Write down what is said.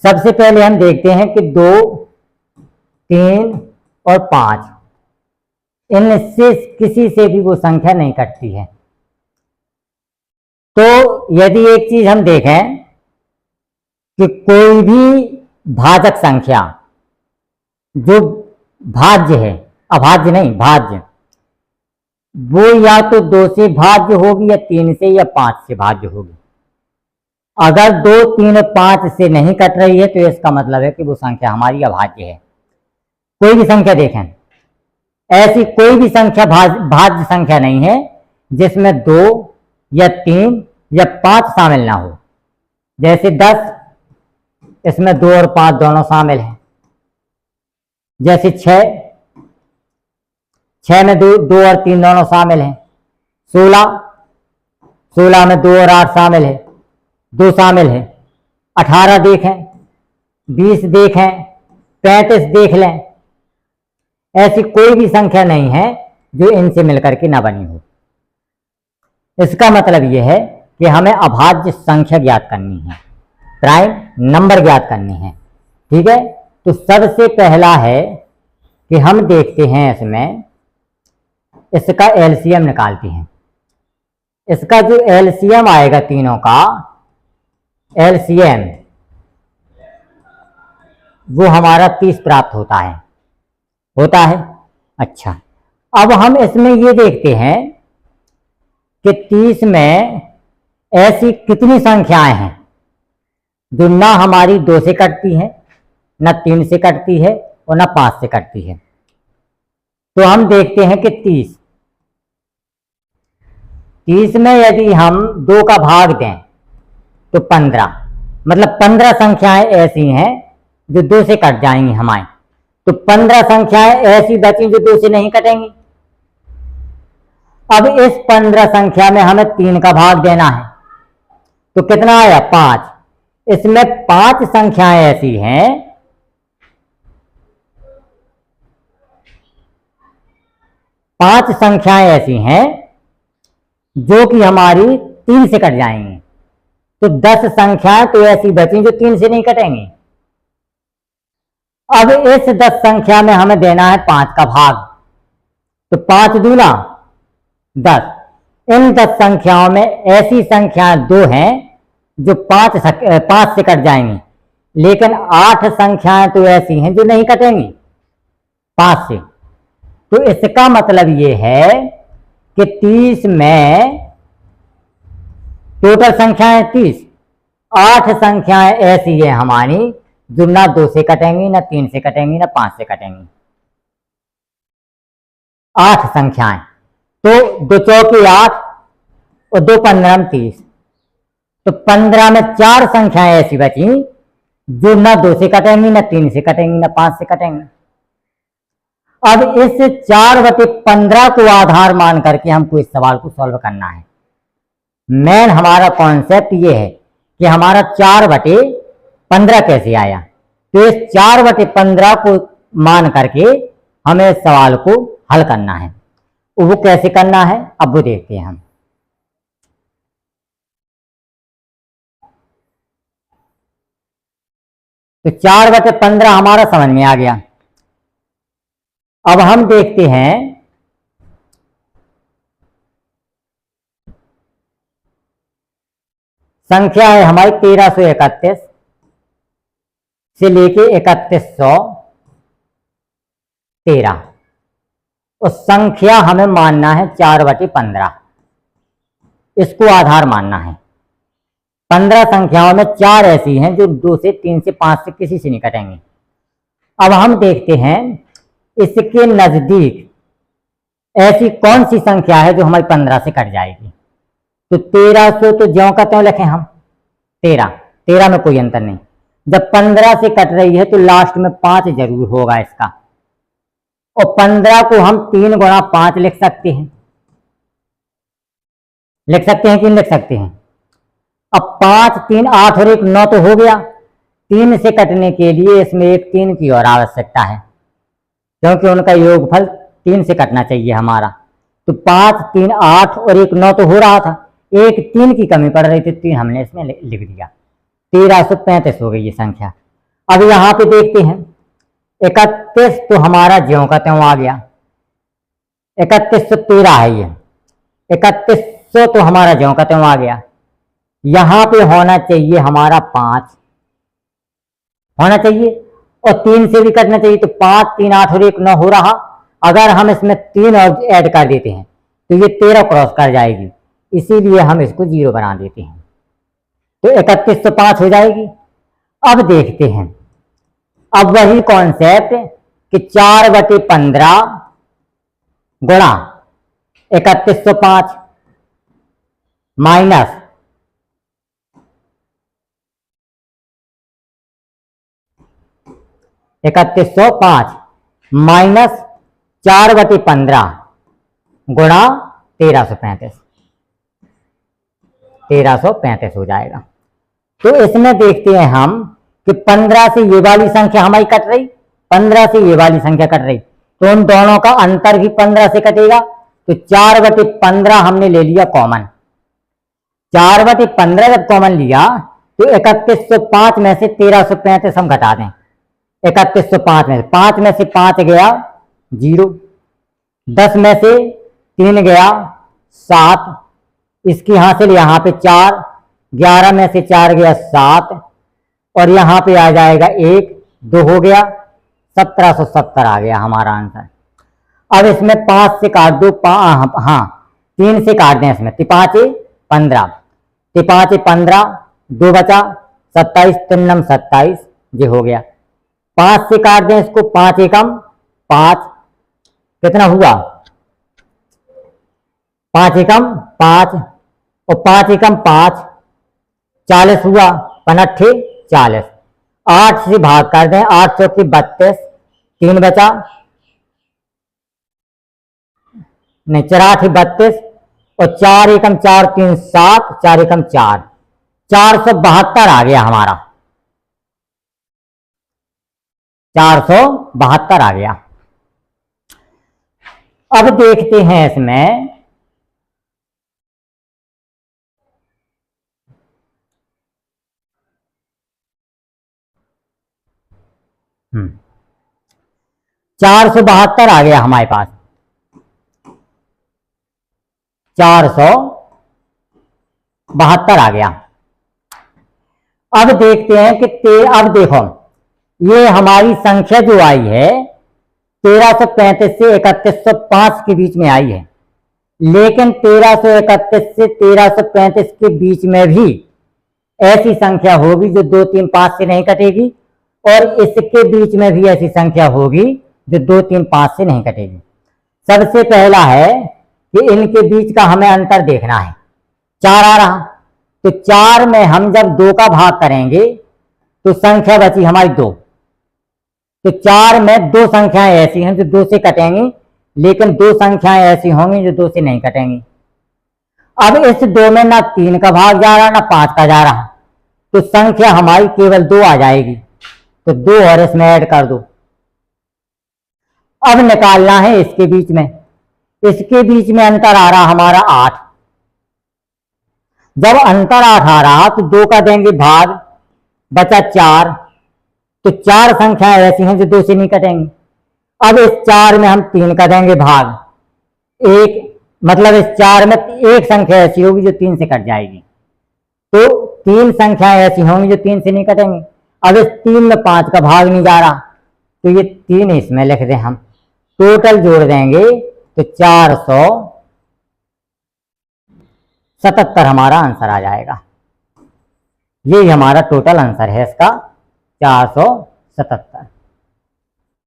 सबसे पहले हम देखते हैं कि 2, 3 और 5 इनसे किसी से भी वो संख्या नहीं कटती है। तो यदि एक चीज हम देखें कि कोई भी भाजक संख्या जो भाज्य है, अभाज्य नहीं भाज्य, वो या तो 2 से भाज्य होगी या 3 से या 5 से भाज्य होगी। अगर 2, 3 और 5 से नहीं कट रही है तो इसका मतलब है कि वो संख्या हमारी अभाज्य है। कोई भी संख्या देखें, ऐसी कोई भी संख्या भाज्य संख्या नहीं है जिसमें 2 या 3 या 5 शामिल ना हो। जैसे 10, इसमें 2 और 5 दोनों शामिल हैं। जैसे 6 में 2 और 3 दोनों शामिल हैं। 16 में 2 और 8 शामिल है, 2 शामिल है। 18 देखें, 20 देखें, 35 देख लें, ऐसी कोई भी संख्या नहीं है जो इनसे मिलकर के ना बनी हो। इसका मतलब यह है कि हमें अभाज्य संख्या ज्ञात करनी है, प्राइम नंबर ज्ञात करनी है। ठीक है, तो सबसे पहला है कि हम देखते हैं इसमें इसका एलसीएम निकालते हैं। इसका जो एलसीएम आएगा, तीनों का एलसीएम, वो हमारा 30 प्राप्त होता है। अच्छा, अब हम इसमें ये देखते हैं कि 30 में ऐसी कितनी संख्याएं हैं जो ना हमारी 2 से कटती है, ना 3 से कटती है और ना 5 से कटती है। तो हम देखते हैं कि 30 में यदि हम 2 का भाग दें तो 15, मतलब 15 संख्याएं ऐसी हैं जो 2 से कट जाएंगी हमारी। तो 15 संख्याएं ऐसी बची जो 2 से नहीं कटेंगी। अब इस 15 संख्या में हमें 3 का भाग देना है, तो कितना आया? 5। इसमें 5 संख्याएं ऐसी हैं, 5 संख्याएं ऐसी हैं जो कि हमारी 3 से कट जाएंगी। तो 10 संख्याएं तो ऐसी बची जो 3 से नहीं कटेंगी। अब इस 10 संख्या में हमें देना है 5 का भाग, तो 5 दूना 10। इन 10 संख्याओं में ऐसी संख्याएं 2 हैं जो 5 से कट जाएंगी, लेकिन 8 संख्याएं तो ऐसी हैं जो नहीं कटेंगी 5 से। तो इसका मतलब ये है कि 30 में टोटल संख्याएं 30, 8 संख्याएं ऐसी है हमारी जो ना 2 से कटेंगी, ना 3 से कटेंगी, ना 5 से कटेंगी। 8 संख्याएं, तो 2 चौके 8 और 2 15 30। तो 15 में 4 संख्याएं ऐसी बची जो ना 2 से कटेंगी, ना 3 से कटेंगी, ना 5 से कटेंगी। अब इस 4/15 को आधार मान करके हमको इस सवाल को सॉल्व करना है। मेन हमारा कॉन्सेप्ट ये है कि हमारा 4/15 कैसे आया। तो इस 4/15 को मान करके हमें इस सवाल को हल करना है। वो कैसे करना है अब वो देखते हैं हम। तो 4/15 हमारा समझ में आ गया। अब हम देखते हैं संख्या है हमारी 1331 से लेके 3113। और संख्या हमें मानना है 4/15, इसको आधार मानना है। 15 संख्याओं में 4 ऐसी हैं जो 2 से 3 से 5 से किसी से नहीं कटेंगी। अब हम देखते हैं इसके नजदीक ऐसी कौन सी संख्या है जो हमारी 15 से कट जाएगी। तो 1300 तो ज्यों का त्यों लिखें हम 13 में कोई अंतर नहीं। जब 15 से कट रही है तो लास्ट में 5 जरूर होगा इसका। और 15 को हम 3 गुणा 5 लिख सकते हैं। लिख सकते हैं कि नहीं लिख सकते हैं? अब 5 3 8 और 1 9 तो हो गया। 3 से कटने के लिए इसमें एक 3 की और आवश्यकता है, क्योंकि उनका योगफल 3 से कटना चाहिए हमारा। तो 5 3 8 और 1 9 तो हो रहा था, एक 3 की कमी पड़ रही थी, 3 हमने इसमें लिख दिया। 1335 हो गई ये संख्या। अब यहां पे देखते हैं 31 तो हमारा ज्यों का त्यों आ गया, 3113 है ये, 3100 तो हमारा ज्यों का त्यों आ गया। यहां पे होना चाहिए हमारा 5 होना चाहिए और 3 से भी कटना चाहिए, तो 5 3 8 और 1 9 हो रहा। अगर हम इसमें 3 और ऐड कर देते हैं तो ये 13 क्रॉस कर जाएगी, इसीलिए हम इसको 0 बना देते हैं, तो 3105 हो जाएगी। अब देखते हैं, अब वही कॉन्सेप्ट कि 4/15 गुणा 3105 माइनस 3105 माइनस 4/15 गुणा 1335 हो जाएगा। तो इसमें देखते हैं हम कि 15 से ये वाली संख्या हमारी कट रही, 15 से ये वाली संख्या कट रही, तो उन दोनों का अंतर भी 15 से कटेगा। तो 4/15 हमने ले लिया कॉमन, 4/15 जब कॉमन लिया तो 3105 में से 1335 हम घटा दें। 3105 में से 5 में से 5 गया 0, 10 में से 3 गया 7, इसकी हासिल यहाँ पे 4, 11 में से 4 गया 7 और यहाँ पे आ जाएगा 1, 2 हो गया 1770 आ गया हमारा आंसर। अब इसमें 5 से काट दो, हाँ 3 से काट दें इसमें, 5×5 = 15, 5×5 = 15, 2 बचा 27, 3×9 27, ये हो गया। 5 से काट दें इसको, 5×1 5, कितना हुआ 5×1 5 और 5×1 5, 40 हुआ, 5×8 40, 8 से भाग कर दें, 8 चौकी 32, 3 बचा नहीं 4×8 32 और 4×1 4 3 7, 4×1 4, 472 आ गया हमारा, 472 आ गया। अब देखते हैं इसमें 472 आ गया हमारे पास, 472 आ गया। अब देखते हैं कि अब देखो ये हमारी संख्या जो आई है 1335 से 3105 के बीच में आई है, लेकिन 1331 से 1335 के बीच में भी ऐसी संख्या होगी जो 2 3 5 से नहीं कटेगी और इसके बीच में भी ऐसी संख्या होगी जो 2 3 5 से नहीं कटेगी। सबसे पहला है कि इनके बीच का हमें अंतर देखना है, 4 आ रहा, तो 4 में हम जब 2 का भाग करेंगे तो संख्या बची हमारी 2, तो 4 में 2 संख्याएं ऐसी हैं जो 2 से कटेंगी, लेकिन 2 संख्याएं ऐसी होंगी जो 2 से नहीं कटेंगी। अब इस 2 में ना 3 का भाग जा रहा ना 5 का जा रहा, तो संख्या हमारी केवल 2 आ जाएगी, तो 2 और इसमें ऐड कर दो। अब निकालना है इसके बीच में, इसके बीच में अंतर आ रहा हमारा 8, जब अंतर 8 आ रहा तो 2 का देंगे भाग, बचा 4, तो 4 संख्याएं ऐसी हैं जो 2 से नहीं कटेंगी। अब इस 4 में हम 3 का देंगे भाग, 1 मतलब इस 4 में एक संख्या ऐसी होगी जो 3 से कट जाएगी, तो 3 संख्याएं ऐसी होंगी जो 3 से नहीं कटेंगी। अब इस 3 में 5 का भाग नहीं जा रहा, तो ये 3 इसमें लिख दें हम, टोटल जोड़ देंगे तो 477 हमारा आंसर आ जाएगा। यही हमारा टोटल आंसर है इसका 477।